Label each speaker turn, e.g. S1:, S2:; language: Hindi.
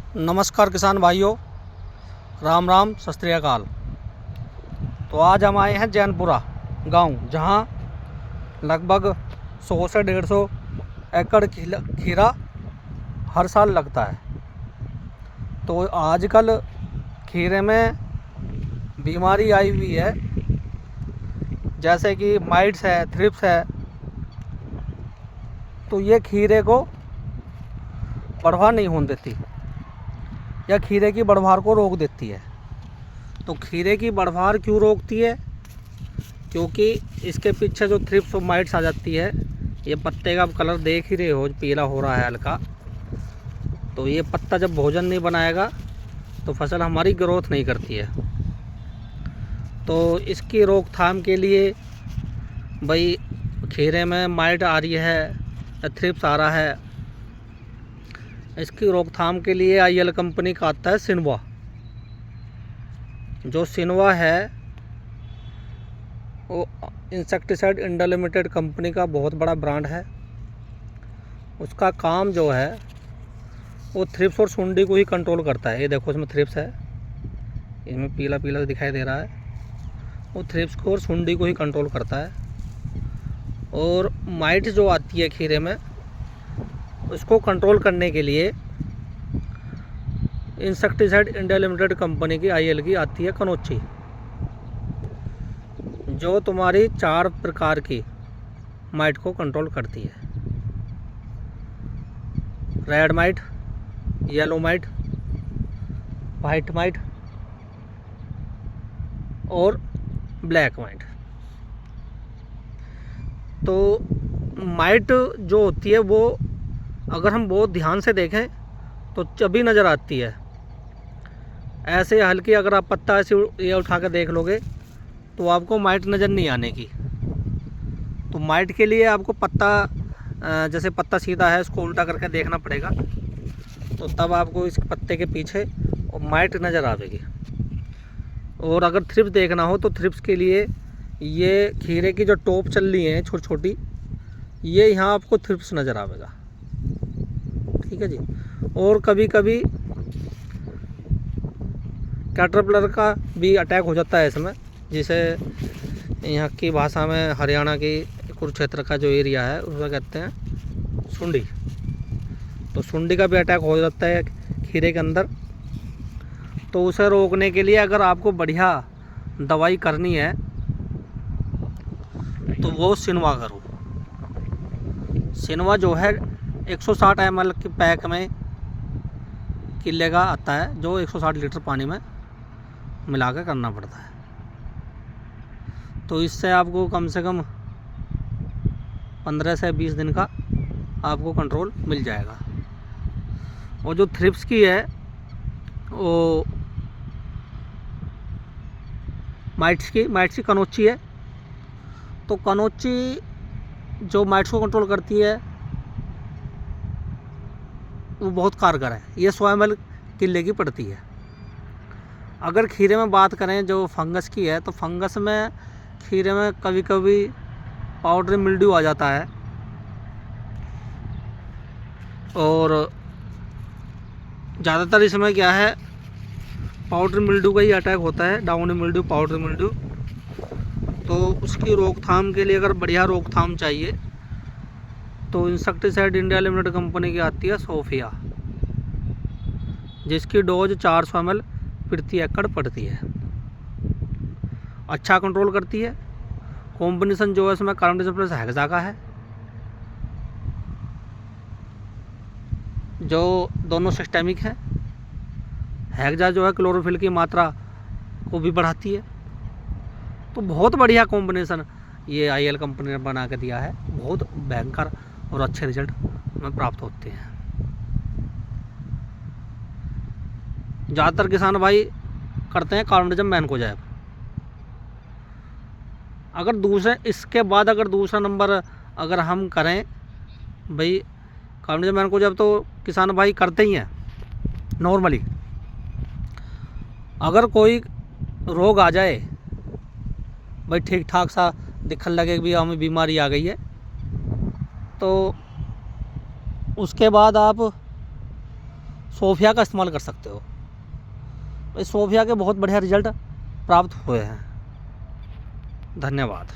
S1: नमस्कार किसान भाइयों, राम राम, सत श्री अकाल। तो आज हम आए हैं जैनपुरा गांव, जहां लगभग 100 से 150 एकड़ खीरा हर साल लगता है। तो आजकल खीरे में बीमारी आई हुई है, जैसे कि माइट्स है, थ्रिप्स है। तो ये खीरे को बढ़वा नहीं होने देती या खीरे की बढ़वार को रोक देती है। तो खीरे की बढ़वार क्यों रोकती है? क्योंकि इसके पीछे जो थ्रिप्स और माइट्स आ जाती है। ये पत्ते का कलर देख ही रहे हो, पीला हो रहा है हल्का। तो ये पत्ता जब भोजन नहीं बनाएगा तो फसल हमारी ग्रोथ नहीं करती है। तो इसकी रोकथाम के लिए भाई, खीरे में माइट आ रही है, थ्रिप्स आ रहा है, इसकी रोकथाम के लिए आईएल कंपनी का आता है सिनवा। जो सिनवा है वो इंसेक्टिसाइड इंडिया लिमिटेड कंपनी का बहुत बड़ा ब्रांड है। उसका काम जो है वो थ्रिप्स और सुंडी को ही कंट्रोल करता है। ये देखो, इसमें थ्रिप्स है, इसमें पीला पीला दिखाई दे रहा है। वो थ्रिप्स को और सुंडी को ही कंट्रोल करता है। और माइट जो आती है खीरे में, उसको कंट्रोल करने के लिए इंसेक्टिसाइड इंडिया लिमिटेड कंपनी की आईएल की आती है कनोची, जो तुम्हारी 4 प्रकार की माइट को कंट्रोल करती है। Red might, yellow might, white might और ब्लैक माइट। तो माइट जो होती है वो अगर हम बहुत ध्यान से देखें तो चबी नज़र आती है। ऐसे हल्की अगर आप पत्ता ऐसे ये उठा कर देख लोगे तो आपको माइट नज़र नहीं आने की। तो माइट के लिए आपको पत्ता, जैसे पत्ता सीधा है उसको उल्टा करके देखना पड़ेगा, तो तब आपको इस पत्ते के पीछे माइट नज़र आएगी। और अगर थ्रिप्स देखना हो तो थ्रिप्स के लिए ये खीरे की जो टॉप चल रही है छोटी छोटी, ये यहाँ आपको थ्रिप्स नज़र आएगा। ठीक है जी। और कभी कभी कैटरपिलर का भी अटैक हो जाता है इसमें, जिसे यहाँ की भाषा में हरियाणा की कुरुक्षेत्र का जो एरिया है उसका कहते हैं सुंडी। तो सुंडी का भी अटैक हो जाता है खीरे के अंदर। तो उसे रोकने के लिए अगर आपको बढ़िया दवाई करनी है तो वो सिनवा करो। सिनवा जो है 160 ml के पैक में किले का आता है, जो 160 लीटर पानी में मिला कर करना पड़ता है। तो इससे आपको कम से कम 15 से 20 दिन का आपको कंट्रोल मिल जाएगा। और जो थ्रिप्स की है वो माइट्स की कनोची है। तो कनोची जो माइट्स को कंट्रोल करती है वो बहुत कारगर है। ये 100 ml किले की पड़ती है। अगर खीरे में बात करें जो फंगस की है, तो फंगस में खीरे में कभी कभी पाउडरी मिल्ड्यू आ जाता है। और ज़्यादातर इसमें क्या है, पाउडर मिल्ड्यू का ही अटैक होता है, डाउनी मिल्ड्यू, पाउडर मिल्ड्यू। तो उसकी रोकथाम के लिए अगर बढ़िया रोकथाम चाहिए तो इंसेक्टिसाइड इंडिया लिमिटेड कंपनी की आती है सोफिया, जिसकी डोज 400 ml प्रति एकड़ पड़ती है। अच्छा कंट्रोल करती है। कॉम्बिनेशन जो है इसमें कार्बन प्लस हेक्सा का है, जो दोनों सिस्टेमिक है। हेक्सा जो है क्लोरोफिल की मात्रा को भी बढ़ाती है। तो बहुत बढ़िया कॉम्बिनेशन ये आईएल कंपनी ने बना के दिया है। बहुत भयंकर और अच्छे रिजल्ट हमें प्राप्त होते हैं। ज़्यादातर किसान भाई करते हैं कार्बनिजम मैनकोजेब। अगर इसके बाद अगर दूसरा नंबर अगर हम करें भाई, कार्बनिजम मैनकोजेब तो किसान भाई करते ही हैं नॉर्मली। अगर कोई रोग आ जाए भाई, ठीक ठाक सा दिखने लगे भी हमें बीमारी आ गई है, तो उसके बाद आप सोफिया का इस्तेमाल कर सकते हो। इस सोफिया के बहुत बढ़िया रिजल्ट प्राप्त हुए हैं। धन्यवाद।